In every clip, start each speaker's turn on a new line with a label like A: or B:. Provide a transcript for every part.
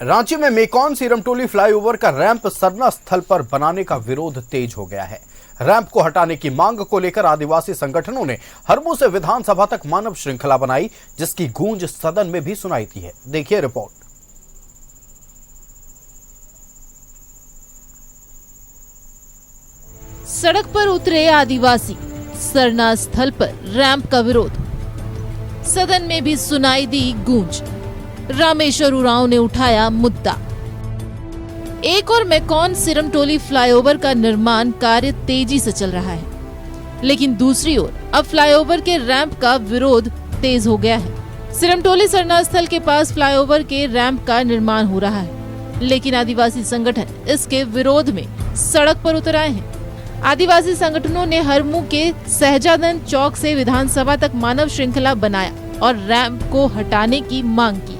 A: रांची में मेकॉन सिरमटोली फ्लाईओवर का रैंप सरना स्थल पर बनाने का विरोध तेज हो गया है। रैंप को हटाने की मांग को लेकर आदिवासी संगठनों ने हरमू से विधानसभा तक मानव श्रृंखला बनाई, जिसकी गूंज सदन में भी सुनाई दी है। देखिए रिपोर्ट।
B: सड़क पर उतरे आदिवासी, सरना स्थल पर रैंप का विरोध, सदन में भी सुनाई दी गूंज। रामेश्वर उरांव ने उठाया मुद्दा। एक और मेकॉन सिरमटोली फ्लाईओवर का निर्माण कार्य तेजी से चल रहा है, लेकिन दूसरी ओर अब फ्लाईओवर के रैंप का विरोध तेज हो गया है। सिरमटोली सरना स्थल के पास फ्लाईओवर के रैंप का निर्माण हो रहा है, लेकिन आदिवासी संगठन इसके विरोध में सड़क पर उतर आए हैं। आदिवासी संगठनों ने हरमू के सहजानंद चौक से विधानसभा तक मानव श्रृंखला बनाया और रैंप को हटाने की मांग की।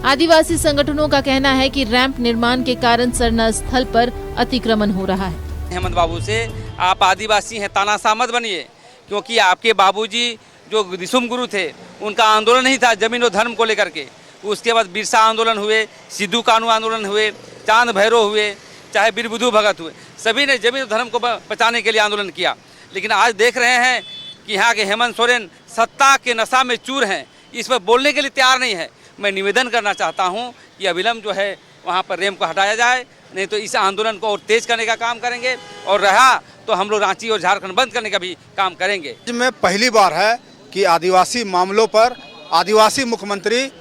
B: आदिवासी संगठनों का कहना है कि रैंप निर्माण के कारण सरना स्थल पर अतिक्रमण हो रहा है।
C: हेमंत बाबू से आप आदिवासी हैं, तानाशाह मत बनिए, क्योंकि आपके बाबूजी जो दिसुम गुरु थे, उनका आंदोलन नहीं था जमीन और धर्म को लेकर के। उसके बाद बिरसा आंदोलन हुए, सिद्धू कानू आंदोलन हुए, चांद भैरव हुए, चाहे बीर बुद्धू भगत हुए, सभी ने जमीन और धर्म को बचाने के लिए आंदोलन किया। लेकिन आज देख रहे हैं कि यहाँ के हेमंत सोरेन सत्ता के नशा में चूर हैं, इस पर बोलने के लिए तैयार नहीं है। मैं निवेदन करना चाहता हूं कि अविलंब जो है वहां पर रैंप को हटाया जाए, नहीं तो इस आंदोलन को और तेज करने का काम करेंगे, और रहा तो हम लोग रांची और झारखंड बंद करने का भी काम करेंगे।
D: में पहली बार है कि आदिवासी मामलों पर आदिवासी मुख्यमंत्री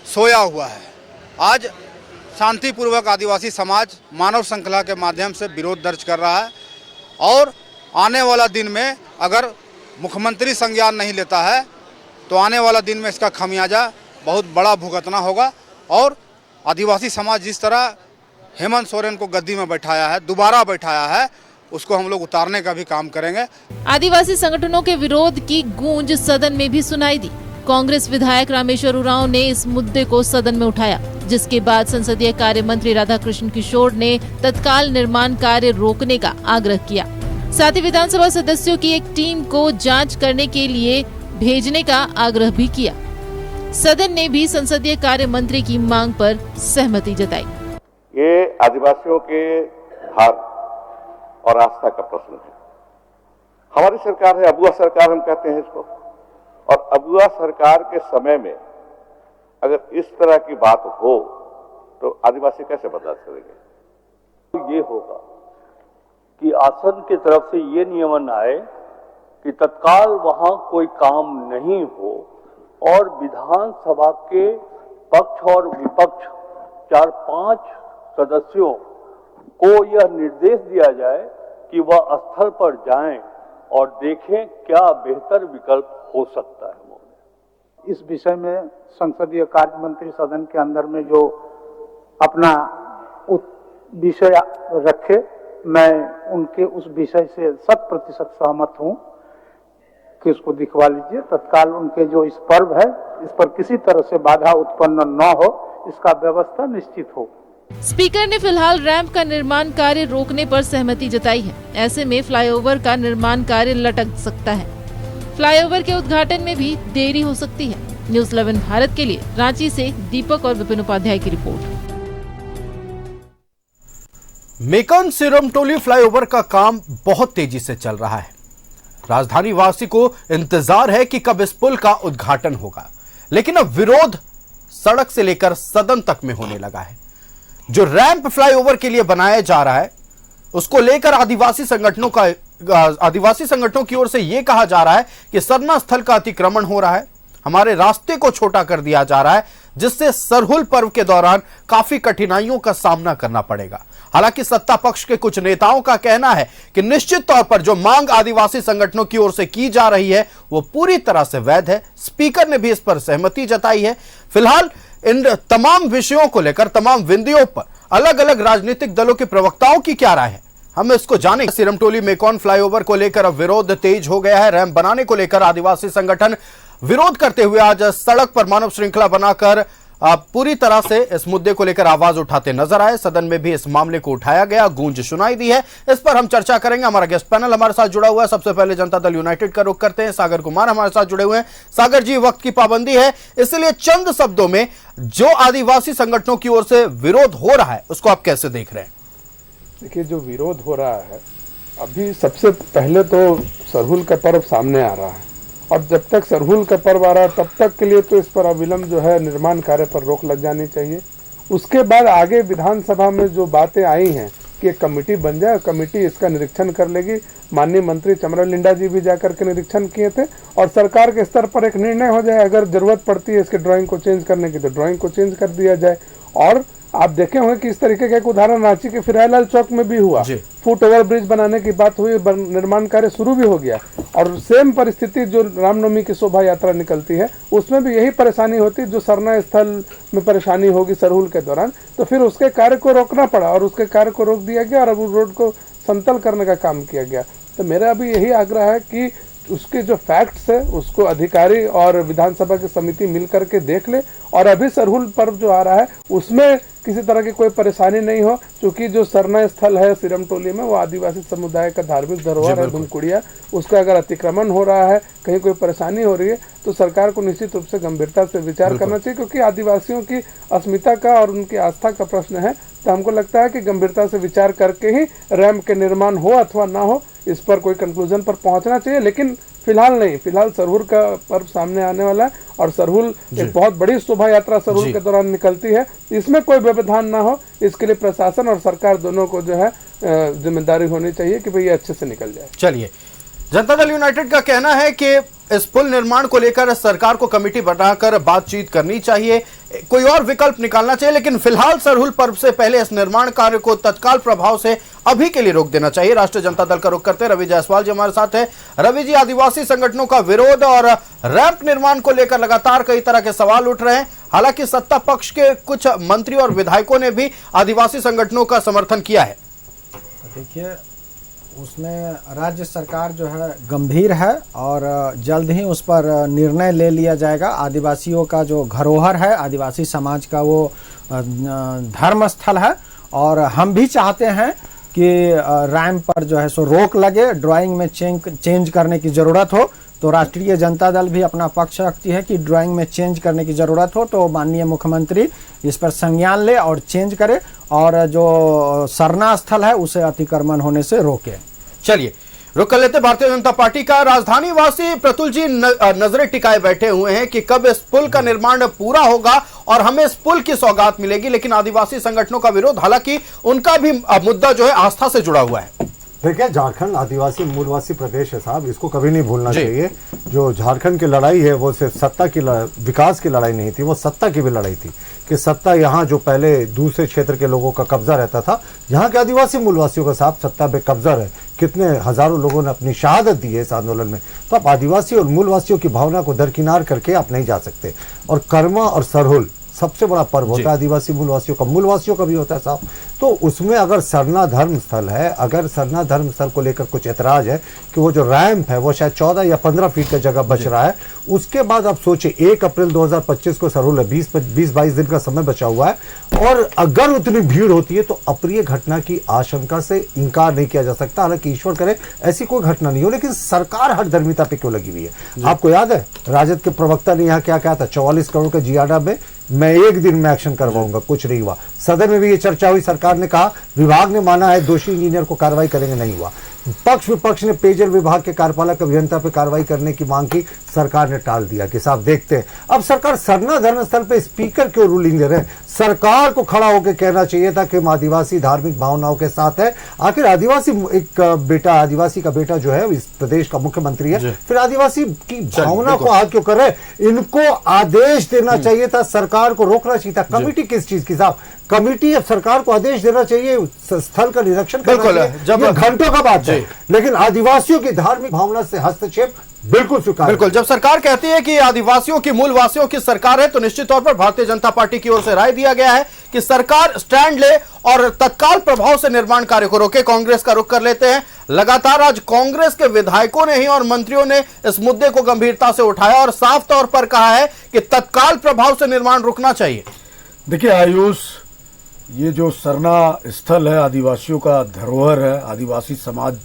D: सोया हुआ है। आज शांतिपूर्वक आदिवासी समाज मानव श्रृंखला के माध्यम से विरोध दर्ज कर रहा है, और आने वाला दिन में अगर मुख्यमंत्री संज्ञान नहीं लेता है तो आने वाला दिन में इसका खमियाजा बहुत बड़ा भुगतना होगा। और आदिवासी समाज जिस तरह हेमंत सोरेन को गद्दी में बैठाया है, दोबारा बैठाया है, उसको हम लोग उतारने का भी काम करेंगे।
B: आदिवासी संगठनों के विरोध की गूंज सदन में भी सुनाई दी। कांग्रेस विधायक रामेश्वर उरांव ने इस मुद्दे को सदन में उठाया, जिसके बाद संसदीय कार्य मंत्री राधाकृष्ण किशोर ने तत्काल निर्माण कार्य रोकने का आग्रह किया। साथ ही विधानसभा सदस्यों की एक टीम को जांच करने के लिए भेजने का आग्रह भी किया। सदन ने भी संसदीय कार्य मंत्री की मांग पर सहमति जताई।
E: ये आदिवासियों के धर्म और आस्था का प्रश्न है। हमारी सरकार है, अबुआ सरकार हम कहते हैं इसको, और अबुआ सरकार के समय में अगर इस तरह की बात हो तो आदिवासी कैसे बर्दाश्त करेंगे?
F: तो ये होगा कि आसन की तरफ से ये नियमन आए कि तत्काल वहां कोई काम नहीं हो, और विधानसभा के पक्ष और विपक्ष 4-5 सदस्यों को यह निर्देश दिया जाए कि वह स्थल पर जाएं और देखें क्या बेहतर विकल्प हो सकता है।
G: इस विषय में संसदीय कार्य मंत्री सदन के अंदर में जो अपना विषय रखे, मैं उनके उस विषय से 100% सहमत हूं कि उसको दिखवा लीजिए। तत्काल उनके जो इस पर्व है, इस पर किसी तरह से बाधा उत्पन्न न हो, इसका व्यवस्था निश्चित हो।
B: स्पीकर ने फिलहाल रैंप का निर्माण कार्य रोकने पर सहमति जताई है। ऐसे में फ्लाईओवर का निर्माण कार्य लटक सकता है। फ्लाईओवर के उद्घाटन में भी देरी हो सकती है। न्यूज़ 11 भारत के लिए रांची से दीपक और विपिन उपाध्याय की रिपोर्ट।
A: मेकॉन सिरमटोली फ्लाईओवर का काम बहुत तेजी से चल रहा है। राजधानी वासी को इंतजार है कि कब इस पुल का उद्घाटन होगा, लेकिन अब विरोध सड़क से लेकर सदन तक में होने लगा है। जो रैंप फ्लाईओवर के लिए बनाया जा रहा है, उसको लेकर आदिवासी संगठनों की ओर से यह कहा जा रहा है कि सरना स्थल का अतिक्रमण हो रहा है, हमारे रास्ते को छोटा कर दिया जा रहा है, जिससे सरहुल पर्व के दौरान काफी कठिनाइयों का सामना करना पड़ेगा। हालांकि सत्ता पक्ष के कुछ नेताओं का कहना है कि निश्चित तौर पर जो मांग आदिवासी संगठनों की ओर से की जा रही है वो पूरी तरह से वैध है। स्पीकर ने भी इस पर सहमति जताई है। फिलहाल इन तमाम विषयों को लेकर, तमाम बिंदुओं पर अलग अलग राजनीतिक दलों के प्रवक्ताओं की क्या राय है, हम इसको जानेंगे। सिरमटोली मेकॉन फ्लाईओवर को लेकर अब विरोध तेज हो गया है। रैंप बनाने को लेकर आदिवासी संगठन विरोध करते हुए आज सड़क पर मानव श्रृंखला बनाकर पूरी तरह से इस मुद्दे को लेकर आवाज उठाते नजर आए। सदन में भी इस मामले को उठाया गया, गूंज सुनाई दी है। इस पर हम चर्चा करेंगे। हमारा गेस्ट पैनल हमारे साथ जुड़ा हुआ है। सबसे पहले जनता दल यूनाइटेड का रुख करते हैं। सागर कुमार हमारे साथ जुड़े हुए हैं। सागर जी, वक्त की पाबंदी है, इसलिए चंद शब्दों में जो आदिवासी संगठनों की ओर से विरोध हो रहा है उसको आप कैसे देख रहे हैं?
H: देखिए, जो विरोध हो रहा है, अभी सबसे पहले तो सरहुल का पर्व सामने आ रहा है और जब तक सरहुल का पर्व आ रहा है तब तक के लिए तो इस पर अविलंब जो है निर्माण कार्य पर रोक लग जानी चाहिए। उसके बाद आगे विधानसभा में जो बातें आई हैं कि एक कमेटी बन जाए, कमेटी इसका निरीक्षण कर लेगी। माननीय मंत्री चमरा लिंडा जी भी जाकर के निरीक्षण किए थे और सरकार के स्तर पर एक निर्णय हो जाए। अगर जरूरत पड़ती है इसके ड्राइंग को चेंज करने की तो ड्राइंग को चेंज कर दिया जाए। और आप देखे होंगे कि इस तरीके का एक उदाहरण रांची के फिरायलाल चौक में भी हुआ। फुट ओवर ब्रिज बनाने की बात हुई, निर्माण कार्य शुरू भी हो गया और सेम परिस्थिति जो रामनवमी की शोभा यात्रा निकलती है उसमें भी यही परेशानी होती है। जो सरना स्थल में परेशानी होगी सरहुल के दौरान, तो फिर उसके कार्य को रोकना पड़ा और उसके कार्य को रोक दिया गया और अब उस रोड को समतल करने का काम किया गया। तो मेरा अभी यही आग्रह है कि उसके जो फैक्ट्स है उसको अधिकारी और विधानसभा की समिति मिलकर के देख ले और अभी सरहुल पर्व जो आ रहा है उसमें किसी तरह की कोई परेशानी नहीं हो, क्योंकि जो सरना स्थल है सिरम टोली में वो आदिवासी समुदाय का धार्मिक धरोहर है धुमकुड़िया। उसका अगर अतिक्रमण हो रहा है, कहीं कोई परेशानी हो रही है तो सरकार को निश्चित रूप से गंभीरता से विचार करना चाहिए, क्योंकि आदिवासियों की अस्मिता का और उनकी आस्था का प्रश्न है। तो हमको लगता है कि गंभीरता से विचार करके ही रैंप के निर्माण हो अथवा ना हो, इस पर कोई कंक्लूजन पर पहुंचना चाहिए। लेकिन फिलहाल नहीं, फिलहाल सरहुल का पर्व सामने आने वाला है और सरहुल एक बहुत बड़ी शोभा यात्रा सरहुल के दौरान निकलती है। इसमें कोई व्यवधान ना हो, इसके लिए प्रशासन और सरकार दोनों को जो है जिम्मेदारी होनी चाहिए कि भाई ये अच्छे से निकल जाए।
A: चलिए, जनता दल यूनाइटेड का कहना है कि इस पुल निर्माण को लेकर सरकार को कमेटी बनाकर बातचीत करनी चाहिए, कोई और विकल्प निकालना चाहिए, लेकिन फिलहाल सरहुल पर्व से पहले इस निर्माण कार्य को तत्काल प्रभाव से अभी के लिए रोक देना चाहिए। राष्ट्रीय जनता दल का रुख करते हैं रवि जायसवाल जी हमारे साथ है। रवि जी, आदिवासी संगठनों का विरोध और रैंप निर्माण को लेकर लगातार कई तरह के सवाल उठ रहे हैं। हालांकि सत्ता पक्ष के कुछ मंत्री और विधायकों ने भी आदिवासी संगठनों का समर्थन किया है।
I: देखिए, उसमें राज्य सरकार जो है गंभीर है और जल्द ही उस पर निर्णय ले लिया जाएगा। आदिवासियों का जो धरोहर है, आदिवासी समाज का वो धर्म स्थल है और हम भी चाहते हैं कि रैंप पर जो है सो रोक लगे, ड्राइंग में चेंज करने की ज़रूरत हो तो राष्ट्रीय जनता दल भी अपना पक्ष रखती है कि ड्राइंग में चेंज करने की ज़रूरत हो तो माननीय मुख्यमंत्री इस पर संज्ञान ले और चेंज करे और जो सरना स्थल है उसे अतिक्रमण होने से रोके।
A: चलिए, रुक कर लेते भारतीय जनता पार्टी का। राजधानी वासी प्रतुल जी नजरें टिकाए बैठे हुए हैं कि कब इस पुल का निर्माण पूरा होगा और हमें इस पुल की सौगात मिलेगी, लेकिन आदिवासी संगठनों का विरोध, हालांकि उनका भी मुद्दा जो है आस्था से जुड़ा हुआ है।
J: देखिए, झारखंड आदिवासी मूलवासी प्रदेश है साहब, इसको कभी नहीं भूलना चाहिए। जो झारखंड की लड़ाई है वो सिर्फ सत्ता की विकास की लड़ाई नहीं थी, वो सत्ता की भी लड़ाई थी कि सत्ता यहाँ जो पहले दूसरे क्षेत्र के लोगों का कब्जा रहता था, यहाँ के आदिवासी मूलवासियों का साहब सत्ता पे कब्जा है। कितने हजारों लोगों ने अपनी शहादत दी है इस आंदोलन में। तो आप आदिवासी और मूलवासियों की भावना को दरकिनार करके आप नहीं जा सकते। और कर्मा और सरहुल सबसे बड़ा पर्व होता है आदिवासी मूलवासियों का भी होता है साहब। तो उसमें अगर सरना धर्म स्थल है, अगर सरना धर्म स्थल को लेकर कुछ ऐतराज है कि वो जो रैंप है वो शायद 14 या 15 फीट का जगह बच रहा है, उसके बाद आप सोचिए 1 अप्रैल 2025 को सरहुल है, 20-22 दिन का समय बचा हुआ है और अगर उतनी भीड़ होती है तो अप्रिय घटना की आशंका से इनकार नहीं किया जा सकता। हालांकि ईश्वर करे ऐसी कोई घटना नहीं हो, लेकिन सरकार हठधर्मिता पे क्यों लगी हुई है? आपको याद है राजद के प्रवक्ता ने यहाँ क्या कहा था? 44 करोड़ के जियाडा में मैं एक दिन में एक्शन करवाऊंगा, कुछ नहीं हुआ। सदन में भी ये चर्चा हुई, सरकार ने कहा विभाग ने माना है दोषी इंजीनियर को कार्रवाई करेंगे, नहीं हुआ। पक्ष विपक्ष ने पेयजल विभाग के कार्यपालक अभियंता पर कार्रवाई करने की मांग की, सरकार ने टाल दिया कि साहब देखते हैं। अब सरकार सरना धर्मस्थल पे स्पीकर क्यों रूलिंग दे रहे हैं? सरकार को खड़ा होकर कहना चाहिए था कि हम आदिवासी धार्मिक भावनाओं के साथ है। आखिर आदिवासी आदिवासी का बेटा जो है इस प्रदेश का मुख्यमंत्री है, फिर आदिवासी की भावना को हाथ क्यों कर रहे? इनको आदेश देना चाहिए था, सरकार को रोकना चाहिए था। कमेटी किस चीज की साहब? कमेटी अब सरकार को आदेश देना चाहिए, स्थल का निरीक्षण करना चाहिए। जब घंटों का बात है, लेकिन आदिवासियों की धार्मिक भावना से हस्तक्षेप बिल्कुल स्वीकार।
A: बिल्कुल, जब सरकार कहती है कि आदिवासियों की मूलवासियों की सरकार है तो निश्चित तौर पर भारतीय जनता पार्टी की ओर से राय दिया गया है कि सरकार स्टैंड ले और तत्काल प्रभाव से निर्माण कार्य को रोके। कांग्रेस का रुख कर लेते हैं। लगातार आज कांग्रेस के विधायकों ने ही और मंत्रियों ने इस मुद्दे को गंभीरता से उठाया और साफ तौर पर कहा है कि तत्काल प्रभाव से निर्माण रुकना चाहिए।
K: देखिए आयुष, ये जो सरना स्थल है आदिवासियों का धरोहर है, आदिवासी समाज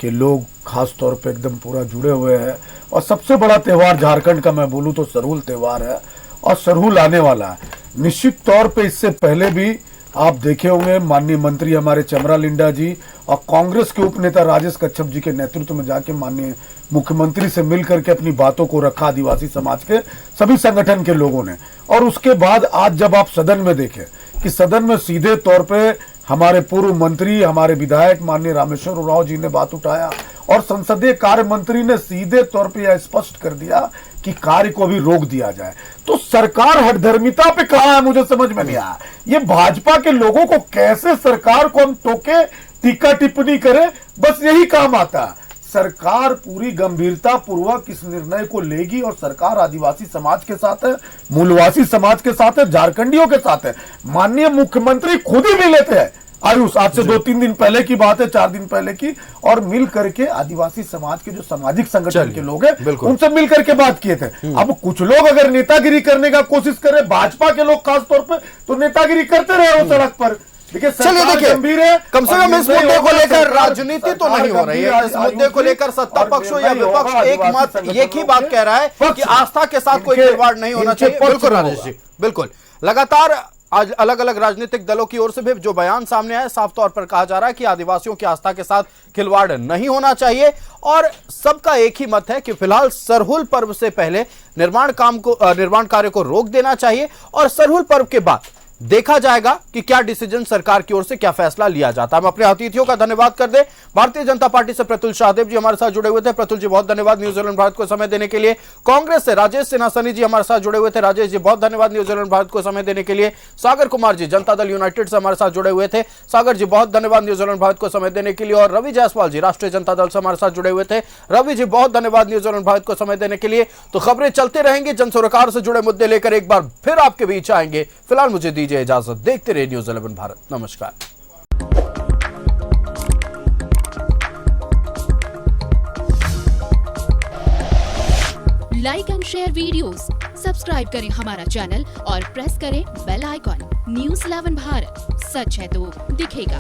K: के लोग खास तौर पे एकदम पूरा जुड़े हुए हैं और सबसे बड़ा त्योहार झारखंड का मैं बोलूं तो सरहुल त्योहार है और सरहुल आने वाला है। निश्चित तौर पे इससे पहले भी आप देखे होंगे माननीय मंत्री हमारे चमरा लिंडा जी और कांग्रेस के उपनेता राजेश कच्छप जी के नेतृत्व में जाके माननीय मुख्यमंत्री से मिलकर के अपनी बातों को रखा आदिवासी समाज के सभी संगठन के लोगों ने। और उसके बाद आज जब आप सदन में देखें कि सदन में सीधे तौर पे हमारे पूर्व मंत्री हमारे विधायक माननीय रामेश्वर उरांव जी ने बात उठाया और संसदीय कार्य मंत्री ने सीधे तौर पे यह स्पष्ट कर दिया कि कार्य को भी रोक दिया जाए, तो सरकार हठधर्मिता पे कहां है मुझे समझ में नहीं आया। ये भाजपा के लोगों को कैसे सरकार को हम टोके, टीका टिप्पणी करें, बस यही काम आता है। सरकार पूरी गंभीरता पूर्वक इस निर्णय को लेगी और सरकार आदिवासी समाज के साथ है, मूलवासी समाज के साथ है, झारखंडियों के साथ है। माननीय मुख्यमंत्री खुद ही मिले थे आयुष, आज से 2-3 दिन पहले की बात है, 4 दिन पहले की, और मिल करके आदिवासी समाज के जो सामाजिक संगठन के लोग हैं उनसे मिल करके बात किए थे। अब कुछ लोग अगर नेतागिरी करने का कोशिश करें, भाजपा के लोग खास तौर पर, तो नेतागिरी करते रहे वो सड़क पर।
A: चलिए देखिए, कम से कम इस मुद्दे को लेकर राजनीति तो नहीं हो रही है। इस मुद्दे को लेकर सत्ता पक्ष या विपक्ष एक ही बात कह रहा है कि आस्था के साथ कोई खिलवाड़ नहीं होना चाहिए। बिल्कुल राजेश जी, बिल्कुल। लगातार आज अलग अलग राजनीतिक दलों की ओर से भी जो बयान सामने आए, साफ तौर पर कहा जा रहा है कि आदिवासियों की आस्था के साथ खिलवाड़ नहीं होना चाहिए और सबका एक ही मत है कि फिलहाल सरहुल पर्व से पहले निर्माण कार्य को रोक देना चाहिए और सरहुल पर्व के बाद देखा जाएगा कि क्या डिसीजन सरकार की ओर से क्या फैसला लिया जाता है। हम अपने अतिथियों का धन्यवाद कर दें। भारतीय जनता पार्टी से प्रतुल शाहदेव जी हमारे साथ जुड़े हुए थे। प्रतुल जी बहुत धन्यवाद न्यूजीलैंड भारत को समय देने के लिए। कांग्रेस से राजेश सिन्हा सनी जी हमारे साथ जुड़े हुए थे। राजेश जी बहुत धन्यवाद न्यूजीलैंड भारत को समय देने के लिए। सागर कुमार जी जनता दल यूनाइटेड से हमारे साथ जुड़े हुए थे। सागर जी बहुत धन्यवाद न्यूजीलैंड भारत को समय देने के लिए। और रवि जायसवाल जी राष्ट्रीय जनता दल से हमारे साथ जुड़े हुए थे। रवि जी बहुत धन्यवाद न्यूजीलैंड भारत को समय देने के लिए। तो खबरें चलते रहेंगी, जन सरोकार से जुड़े मुद्दे लेकर एक बार फिर आपके बीच आएंगे। फिलहाल मुझे दीजिए इजाजत, देखते रहिए न्यूज़ 11 भारत। नमस्कार।
L: Like and share videos, subscribe करें हमारा चैनल और प्रेस करें बेल आइकॉन। न्यूज़ 11 भारत, सच है तो दिखेगा।